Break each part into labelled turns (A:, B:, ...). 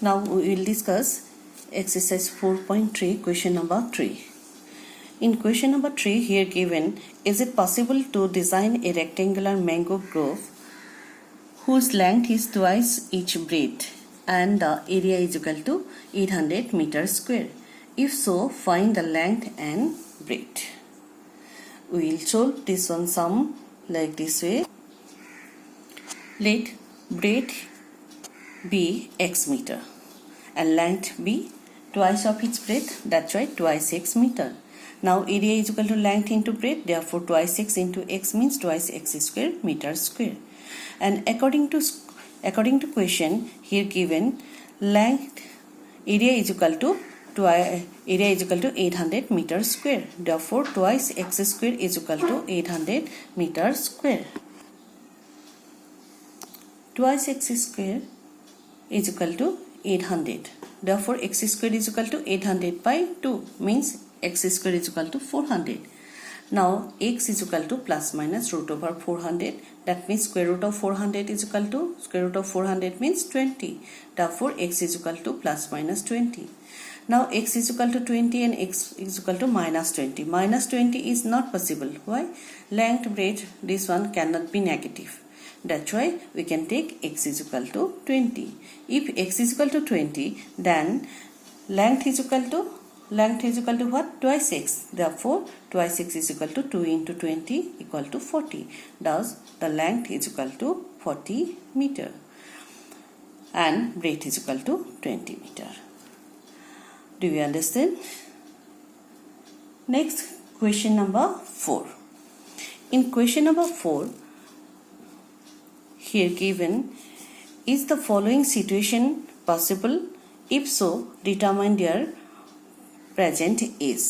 A: Now we will discuss exercise 4.3 question number 3. In question number 3 here given, is it possible to design a rectangular mango grove whose length is twice its breadth and the area is equal to 800 meters square? If so, find the length and breadth. We will solve this one sum like this way. Let breadth be x meter and length be twice of its breadth, that's right, twice x meter. Now area is equal to length into breadth, therefore twice x into x means twice x square meter square. And according to question here given, length area is equal to 800 meters square, therefore twice x square is equal to 800 meters square. Twice x square is equal to 800. Therefore, x square is equal to 800 by 2 means x square is equal to 400. Now, x is equal to plus minus root over 400. That means square root of 400 is equal to square root of 400 means 20. Therefore, x is equal to plus minus 20. Now, x is equal to 20 and x is equal to minus 20. Minus 20 is not possible. Why? Length, breadth, this one cannot be negative. That's why we can take x is equal to 20. If x is equal to 20, then length is equal to what? Twice x. Therefore, twice x is equal to 2 into 20 equal to 40. Thus, the length is equal to 40 meter and breadth is equal to 20 meter. Do you understand? Next, question number 4. In question number 4, here given, is the following situation possible? If so, determine their present age.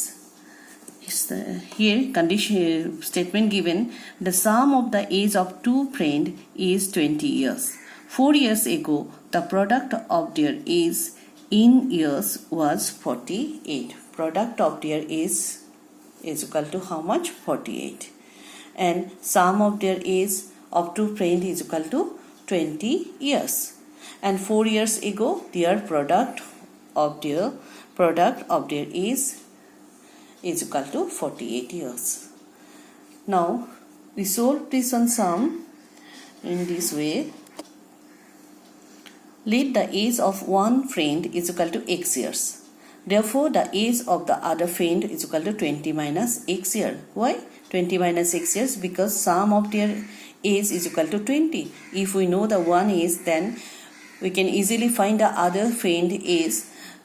A: Here condition statement given, the sum of the age of two friends is 20 years. 4 years ago, the product of their age in years was 48. Product of their age is equal to how much? 48. And sum of their age of two friends is equal to 20 years. And 4 years ago, their product of their age is equal to 48 years. Now, we solve this one sum in this way. Let the age of one friend is equal to x years. Therefore, the age of the other friend is equal to 20 minus x year. Why? 20 minus x years because sum of their age is equal to 20. If we know the one age, then we can easily find the other friend age.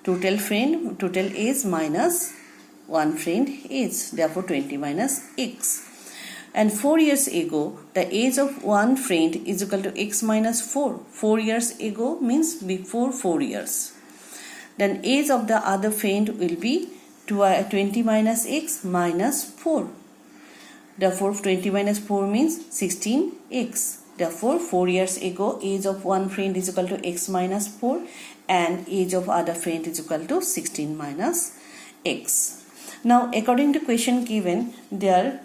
A: Total age minus one friend age. Therefore, 20 minus x. And 4 years ago, the age of one friend is equal to x minus 4. 4 years ago means before 4 years. Then age of the other friend will be 20 minus x minus 4. Therefore, 20 minus 4 means 16x. Therefore, 4 years ago, age of one friend is equal to x minus 4 and age of other friend is equal to 16 minus x. Now, according to question given, their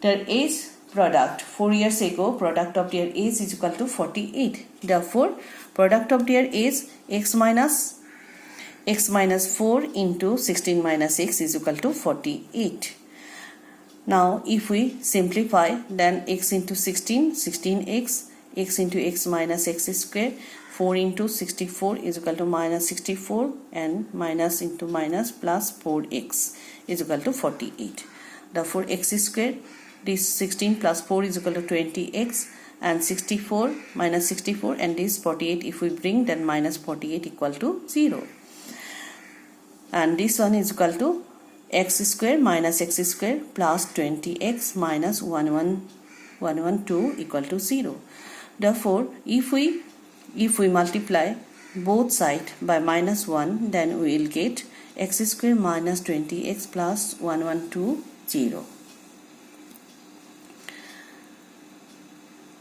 A: age product 4 years ago, product of their age is equal to 48. Therefore, product of their age x minus 4 into 16 minus x is equal to 48. Now, if we simplify, then x into 16, 16x, x into x minus x square, 4 into 64 is equal to minus 64 and minus into minus plus 4x is equal to 48. Therefore, x square, this 16 plus 4 is equal to 20x and 64 minus 64 and this 48 if we bring, then minus 48 equal to 0. And this one is equal to x square minus x square plus 20x minus 112 equal to 0. Therefore, if we multiply both sides by minus 1, then we will get x square minus 20x plus 112 0.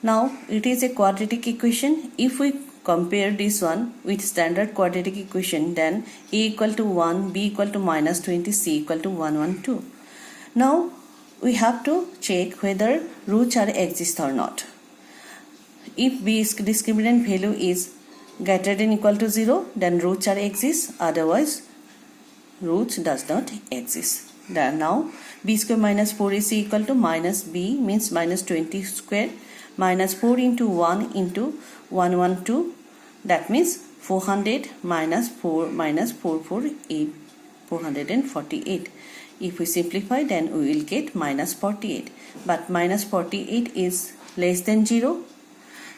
A: Now, it is a quadratic equation. If we compare this one with standard quadratic equation, then a equal to 1, b equal to minus 20, c equal to 112. Now, we have to check whether roots are exist or not. if B discriminant value is greater than equal to 0, then roots are exist, otherwise roots does not exist. Now B square minus 4AC equal to minus B means minus 20 square minus 4 into 1 into 112, that means 400 minus 4 minus 448, 448. If we simplify, then we will get minus 48, but minus 48 is less than 0.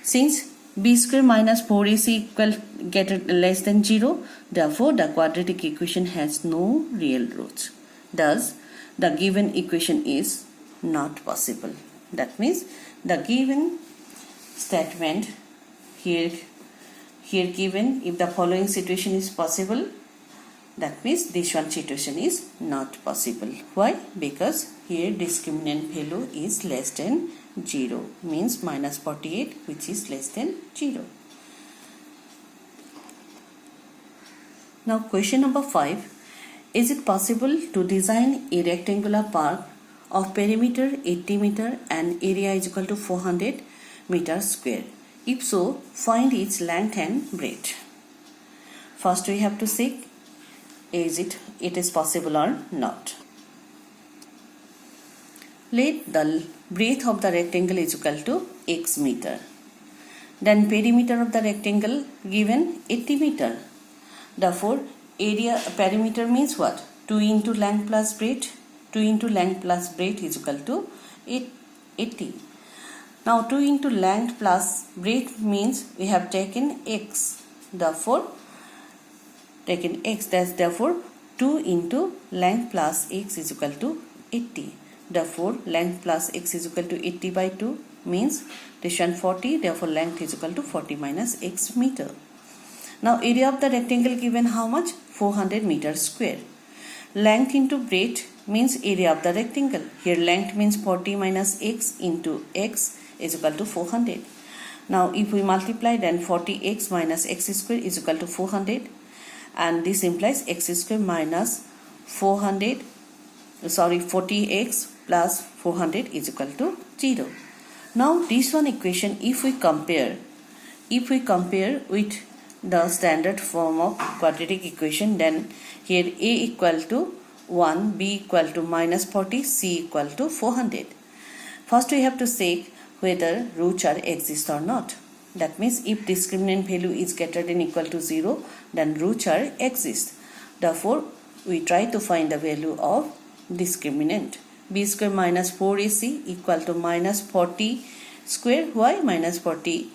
A: Since B square minus 4AC equal get less than 0, therefore the quadratic equation has no real roots. Thus, the given equation is not possible. That means the given statement here given, if the following situation is possible, that means this one situation is not possible. Why? Because here discriminant value is less than 0, means minus 48, which is less than 0. Now question number 5. Is it possible to design a rectangular park of perimeter 80 meter and area is equal to 400 meters square? If so, find its length and breadth. First we have to see is it is possible or not. Let the breadth of the rectangle is equal to x meter. Then perimeter of the rectangle given 80 meter. Therefore, area perimeter means what? 2 into length plus breadth. 2 into length plus breadth is equal to 80. Now 2 into length plus breadth means we have taken x. Therefore, taken x, that's therefore 2 into length plus x is equal to 80. Therefore, length plus x is equal to 80 by 2 means this one 40. Therefore, length is equal to 40 minus x meter. Now, area of the rectangle given how much? 400 meters square. Length into breadth means area of the rectangle. Here length means 40 minus x into x is equal to 400. Now, if we multiply, then 40x minus x square is equal to 400. And this implies x square minus 40x plus 400 is equal to 0. Now this one equation, if we compare with the standard form of quadratic equation, then here a equal to 1, b equal to minus 40, c equal to 400. First we have to check whether roots are exist or not. That means if discriminant value is greater than equal to 0, then roots are exist. Therefore, we try to find the value of discriminant. B square minus 4ac equal to minus 40 square. Why? Minus 40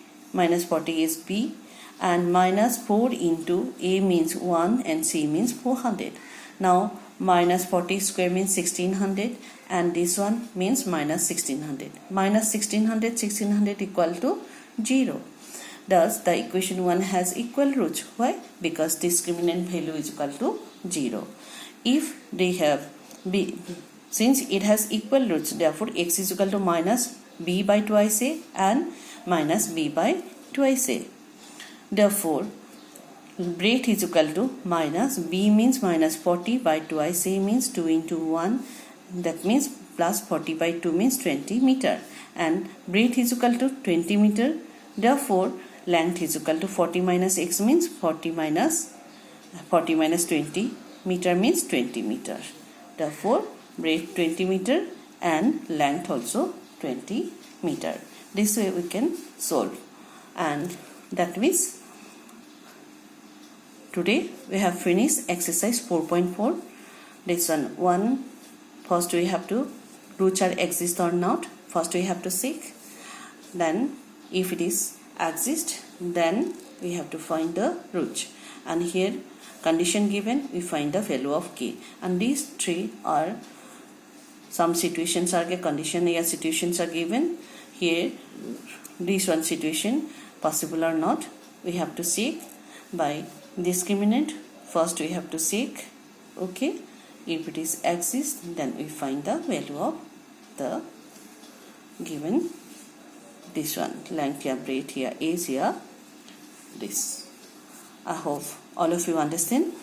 A: is b, and minus 4 into a means 1 and c means 400. Now minus 40 square means 1600 and this one means minus 1600. Minus 1600 equal to 0. Thus, the equation 1 has equal roots. Why? Because discriminant value is equal to 0. If they have b, since it has equal roots, therefore x is equal to minus b by twice a and minus b by twice a. Therefore, breadth is equal to minus b means minus 40 by twice a means 2 into 1. That means plus 40 by 2 means 20 meter. And breadth is equal to 20 meter. Therefore, length is equal to 40 minus x means 40 minus 20 meter means 20 meter. Therefore, breadth 20 meter and length also 20 meter. This way we can solve. And that means today we have finished exercise 4.4. This one, first we have to roots are exist or not. First we have to seek. Then if it is exist, then we have to find the root. And here condition given, we find the value of k. And these three are some situations are condition या situations are given. Here this one situation possible or not, we have to seek by discriminant. First we have to seek, okay, if it is exist, then we find the value of the given this one, length here, breadth here, age here, this. I hope all of you understand.